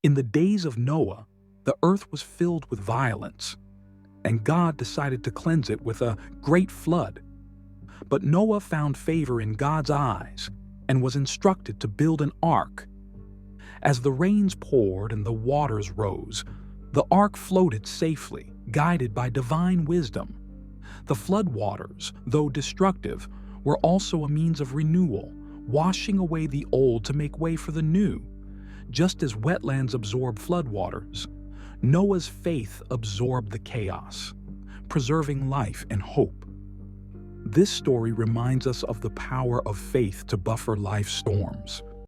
In the days of Noah, the earth was filled with violence, and God decided to cleanse it with a great flood. But Noah found favor in God's eyes and was instructed to build an ark. As the rains poured and the waters rose, the ark floated safely, guided by divine wisdom. The flood waters, though destructive, were also a means of renewal, washing away the old to make way for the new. Just as wetlands absorb floodwaters, Noah's faith absorbed the chaos, preserving life and hope. This story reminds us of the power of faith to buffer life's storms.